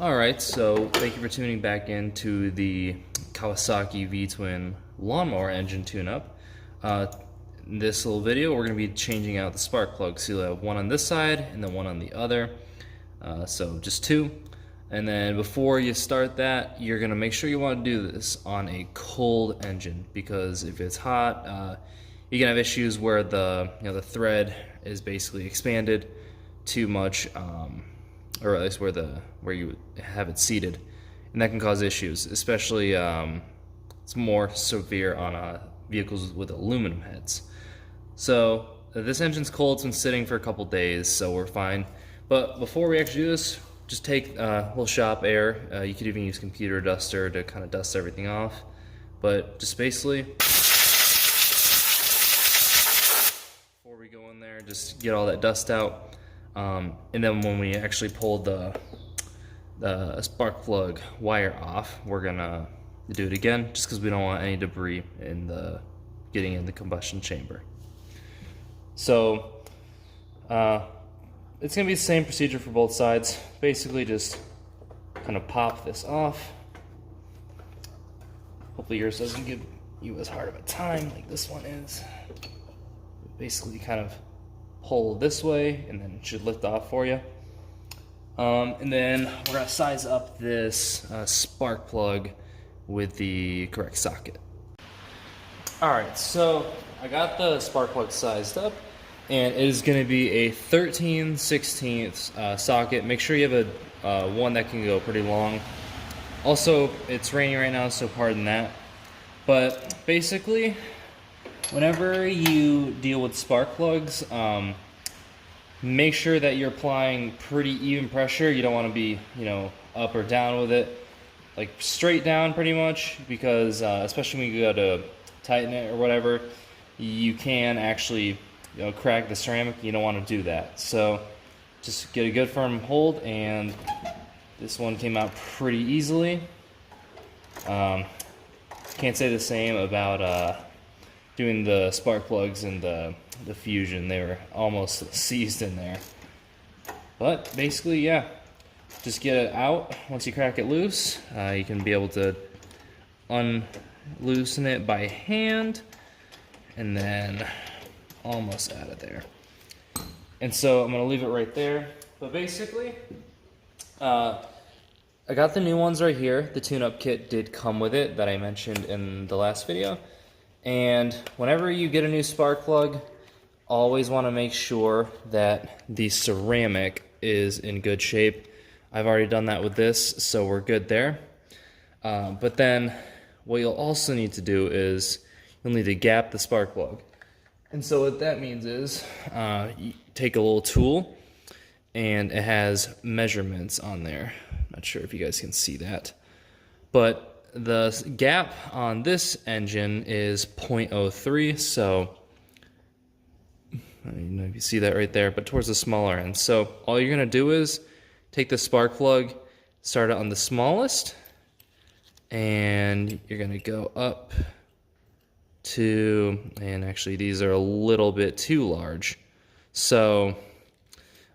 Alright, so thank you for tuning back into the Kawasaki V-Twin lawnmower engine tune-up. In this little video, we're going to be changing out the spark plugs. So you'll have one on this side and then one on the other. So just two. And then before you start that, you're going to make sure you want to do this on a cold engine, because if it's hot, you can have issues where the thread is basically expanded too much, or at least where you have it seated, and that can cause issues. Especially it's more severe on vehicles with aluminum heads. So this engine's cold. It's been sitting for a couple days, so we're fine. But before we actually do this, just take a little shop air. You could even use computer duster to kind of dust everything off. But just basically, before we go in there, just get all that dust out. And then when we actually pull the spark plug wire off, we're gonna do it again, just because we don't want any debris getting in the combustion chamber. So it's gonna be the same procedure for both sides. Basically, just kind of pop this off. Hopefully yours doesn't give you as hard of a time like this one is. Basically, kind of pull this way, and then it should lift off for you. And then we're gonna size up this spark plug with the correct socket. Alright, so I got the spark plug sized up, and it is gonna be a 13/16 socket. Make sure you have a one that can go pretty long. Also, it's raining right now, so pardon that. But basically, whenever you deal with spark plugs, make sure that you're applying pretty even pressure. You don't want to be, up or down with it, like straight down pretty much, because especially when you go to tighten it or whatever, you can actually crack the ceramic. You don't want to do that. So just get a good firm hold, and this one came out pretty easily. Can't say the same about doing the spark plugs and the Fusion. They were almost seized in there. But basically, yeah, just get it out. Once you crack it loose, you can be able to unloosen it by hand, and then almost out of there. And so I'm gonna leave it right there. But basically, I got the new ones right here. The tune-up kit did come with it that I mentioned in the last video. And whenever you get a new spark plug, always want to make sure that the ceramic is in good shape. I've already done that with this, so we're good there. But then what you'll also need to do is you'll need to gap the spark plug. And so what that means is you take a little tool, and it has measurements on there. Not sure if you guys can see that, but the gap on this engine is 0.03, so I don't know if you see that right there, but towards the smaller end. So all you're gonna do is take the spark plug, start it on the smallest, and you're gonna go up to, and actually these are a little bit too large. So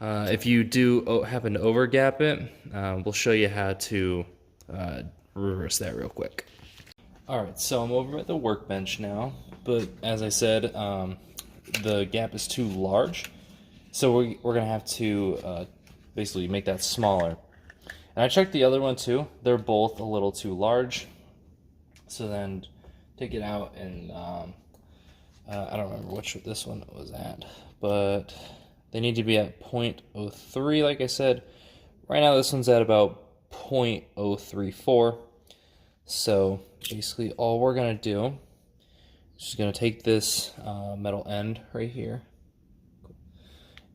if you do happen to over gap it, we'll show you how to reverse that real quick. Alright, so I'm over at the workbench now, but as I said, the gap is too large, so we're going to have to basically make that smaller. And I checked the other one too. They're both a little too large. So then take it out, and I don't remember which this one was at, but they need to be at 0.03 like I said. Right now this one's at about 0.034. So basically all we're going to do is just going to take this metal end right here,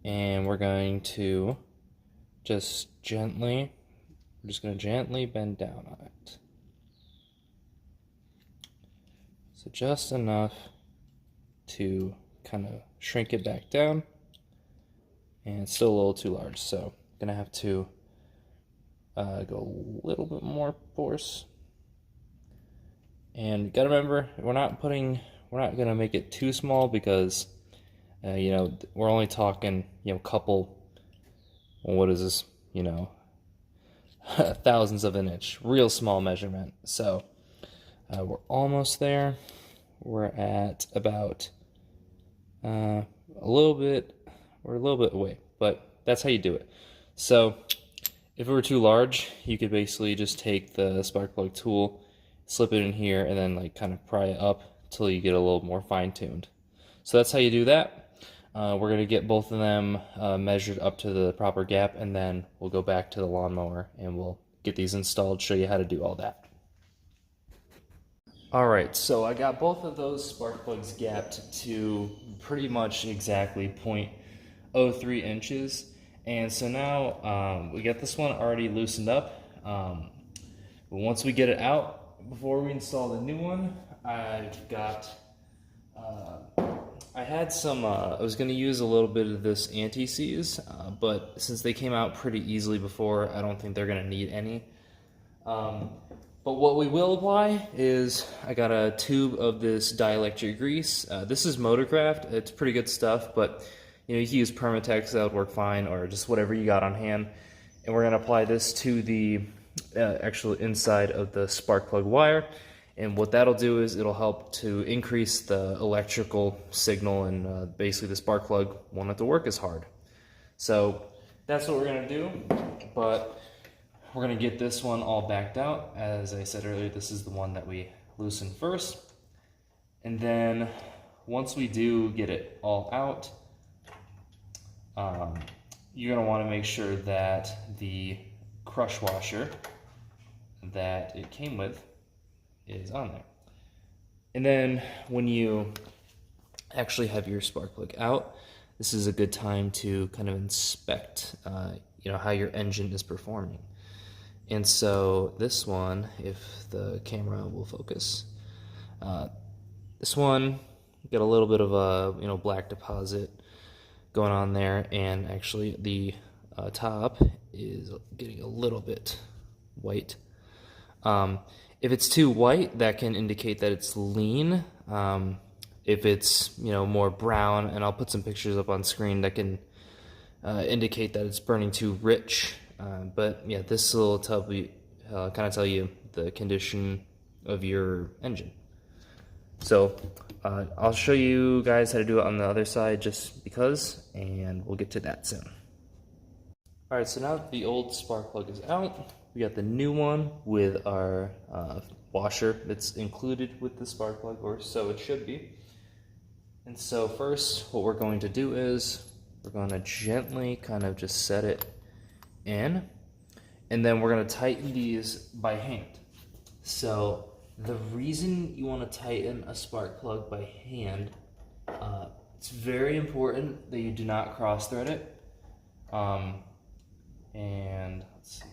and we're going to just gently bend down on it. So just enough to kind of shrink it back down, and it's still a little too large, so I'm gonna have to go a little bit more force. And gotta remember, we're not gonna make it too small, because we're only talking couple, what is this, thousandths of an inch, real small measurement. So we're almost there. We're at about we're a little bit away, but that's how you do it. So if it were too large, you could basically just take the spark plug tool, slip it in here, and then like kind of pry it up till you get a little more fine-tuned. So that's how you do that. We're going to get both of them measured up to the proper gap, and then we'll go back to the lawnmower and we'll get these installed, show you how to do all that. Alright, so I got both of those spark plugs gapped to pretty much exactly 0.03 inches. And so now we got this one already loosened up. But once we get it out, before we install the new one, I've got, I had some, I was going to use a little bit of this anti-seize, but since they came out pretty easily before, I don't think they're going to need any. But what we will apply is, I got a tube of this dielectric grease. This is Motorcraft. It's pretty good stuff, but you know, you can use Permatex, that would work fine, or just whatever you got on hand. And we're going to apply this to the actual inside of the spark plug wire. And what that'll do is it'll help to increase the electrical signal, and basically the spark plug won't have to work as hard. So that's what we're going to do, but we're going to get this one all backed out. As I said earlier, this is the one that we loosened first. And then once we do get it all out, you're going to want to make sure that the crush washer that it came with is on there. And then when you actually have your spark plug out, this is a good time to kind of inspect you know, how your engine is performing. And so this one, if the camera will focus, this one got a little bit of a, you know, black deposit going on there, and actually the top is getting a little bit white. If it's too white, that can indicate that it's lean. If it's, you know, more brown, and I'll put some pictures up on screen that can indicate that it's burning too rich. But yeah, this will tell you, kind of tell you the condition of your engine. So I'll show you guys how to do it on the other side just because, and we'll get to that soon. Alright, so now that the old spark plug is out, we got the new one with our washer that's included with the spark plug, or so it should be. And so first, what we're going to do is we're going to gently kind of just set it in, and then we're going to tighten these by hand. So the reason you want to tighten a spark plug by hand, it's very important that you do not cross thread it. And let's see.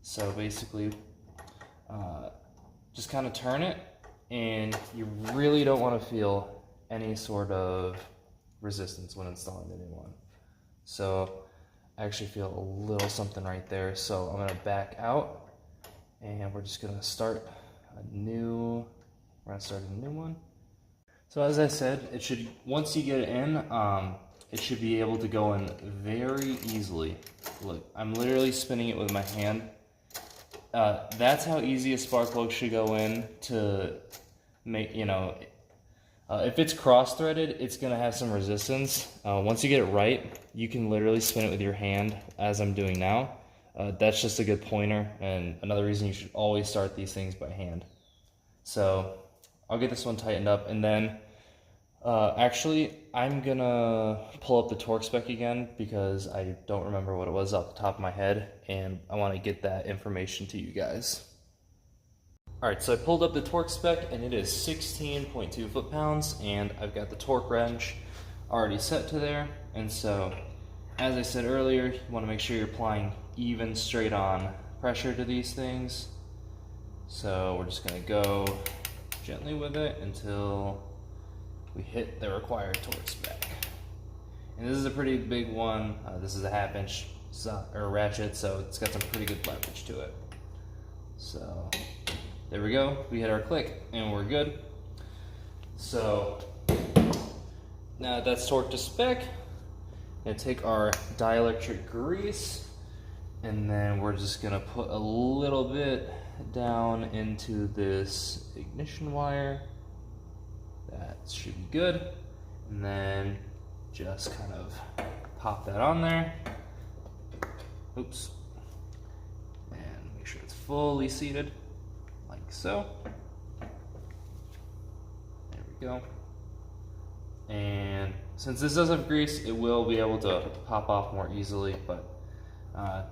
So basically, just kind of turn it, and you really don't want to feel any sort of resistance when installing the new one. So I actually feel a little something right there. So I'm gonna back out, and we're just gonna start a new one. So as I said, it should, once you get it in, it should be able to go in very easily. Look, I'm literally spinning it with my hand. That's how easy a spark plug should go in to make, you know, if it's cross-threaded, it's gonna have some resistance. Once you get it right, you can literally spin it with your hand, as I'm doing now. That's just a good pointer, and another reason you should always start these things by hand. So I'll get this one tightened up, and then actually I'm gonna pull up the torque spec again because I don't remember what it was off the top of my head, and I want to get that information to you guys. Alright, so I pulled up the torque spec, and it is 16.2 foot-pounds, and I've got the torque wrench already set to there. And so, as I said earlier, you want to make sure you're applying even, straight on pressure to these things. So we're just going to go gently with it until we hit the required torque spec. And this is a pretty big one. This is a 1/2 inch ratchet, so it's got some pretty good leverage to it. So there we go, we hit our click and we're good. So now that's torqued to spec, I'm gonna take our dielectric grease And then we're just gonna put a little bit down into this ignition wire. That should be good. And then just kind of pop that on there. Oops. And make sure it's fully seated, like so. There we go. And since this does have grease, it will be able to pop off more easily, but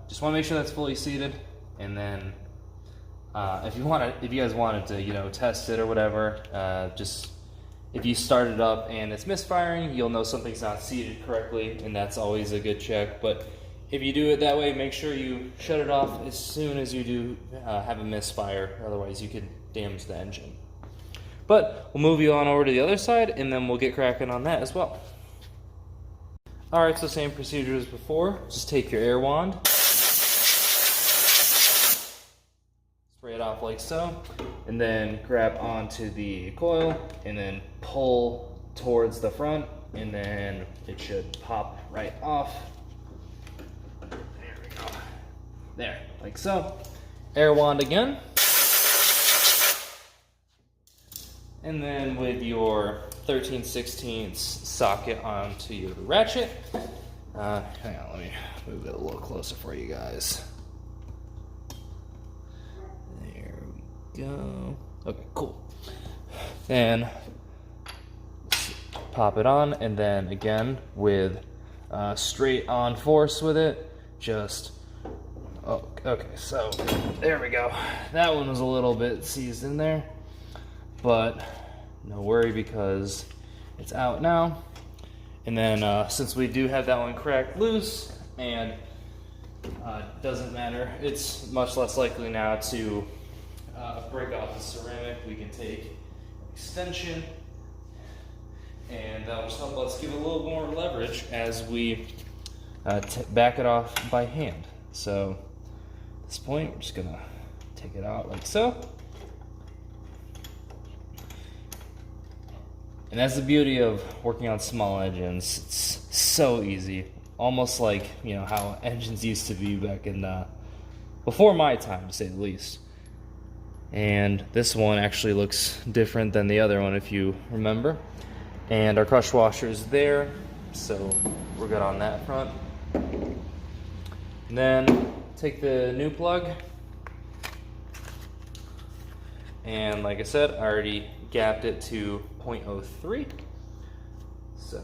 just want to make sure that's fully seated. And then if you guys wanted to, test it or whatever, just if you start it up and it's misfiring, you'll know something's not seated correctly, and that's always a good check. But if you do it that way, make sure you shut it off as soon as you do have a misfire, otherwise you could damage the engine. But we'll move you on over to the other side, and then we'll get cracking on that as well. Alright, so same procedure as before. Just take your air wand, spray it off like so, and then grab onto the coil, and then pull towards the front, and then it should pop right off. There we go. There, like so. Air wand again. And then with your 13/16 socket onto your ratchet. Hang on, let me move it a little closer for you guys. There we go. Okay, cool. Then pop it on, and then again with straight on force with it. Just okay. So there we go. That one was a little bit seized in there, but no worry because it's out now. And then since we do have that one cracked loose, and doesn't matter, it's much less likely now to break off the ceramic. We can take extension, and that'll just help us give a little more leverage as we back it off by hand. So at this point, we're just gonna take it out like so. And that's the beauty of working on small engines. It's so easy, almost like how engines used to be back in before my time, to say the least. And this one actually looks different than the other one, if you remember. And our crush washer is there, so we're good on that front. And then take the new plug, and like I said, I already gapped it to 0.03. So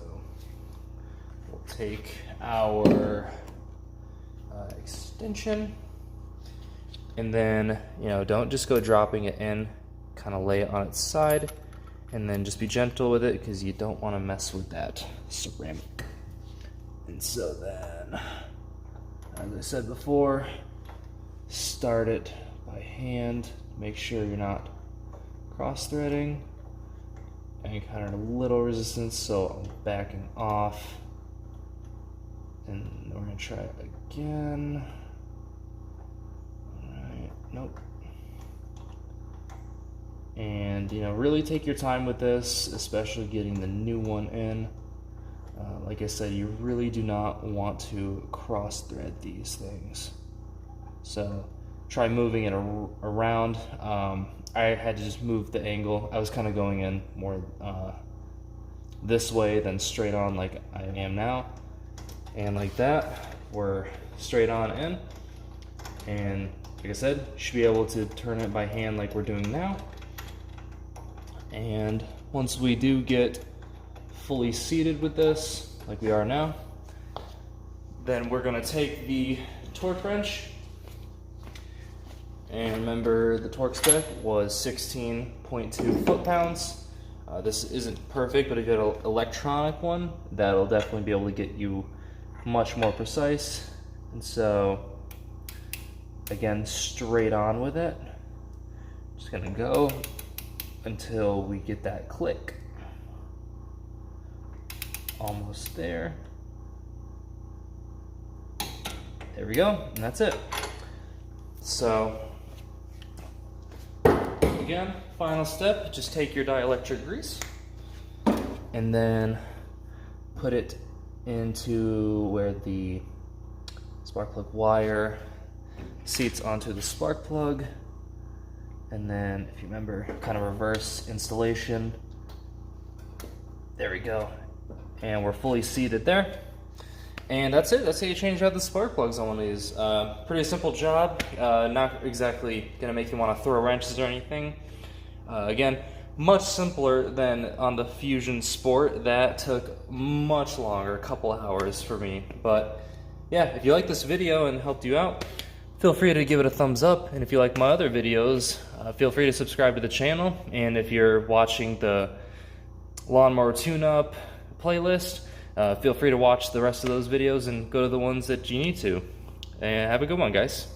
we'll take our extension, and then don't just go dropping it in, kind of lay it on its side, and then just be gentle with it because you don't want to mess with that ceramic. And so then, as I said before, start it by hand. Make sure you're not cross-threading. I encountered a little resistance, so I'm backing off. And we're going to try it again. Alright, nope. And really take your time with this, especially getting the new one in. Like I said, you really do not want to cross-thread these things. So try moving it around. I had to just move the angle. I was kind of going in more this way than straight on like I am now. And like that, we're straight on in. And like I said, you should be able to turn it by hand like we're doing now. And once we do get fully seated with this, like we are now, then we're gonna take the torque wrench. And remember, the torque spec was 16.2 foot-pounds. This isn't perfect, but if you had an electronic one, that'll definitely be able to get you much more precise. And so, again, straight on with it. Just gonna go until we get that click. Almost there. There we go, and that's it. So, again, final step, just take your dielectric grease and then put it into where the spark plug wire seats onto the spark plug, and then if you remember, kind of reverse installation. There we go, and we're fully seated there. And that's it. That's how you change out the spark plugs on one of these. Pretty simple job. Not exactly gonna make you want to throw wrenches or anything. Again, much simpler than on the Fusion Sport. That took much longer, a couple hours for me. But yeah, if you like this video and helped you out, feel free to give it a thumbs up. And if you like my other videos, feel free to subscribe to the channel. And if you're watching the lawnmower tune-up playlist, feel free to watch the rest of those videos and go to the ones that you need to. And have a good one, guys.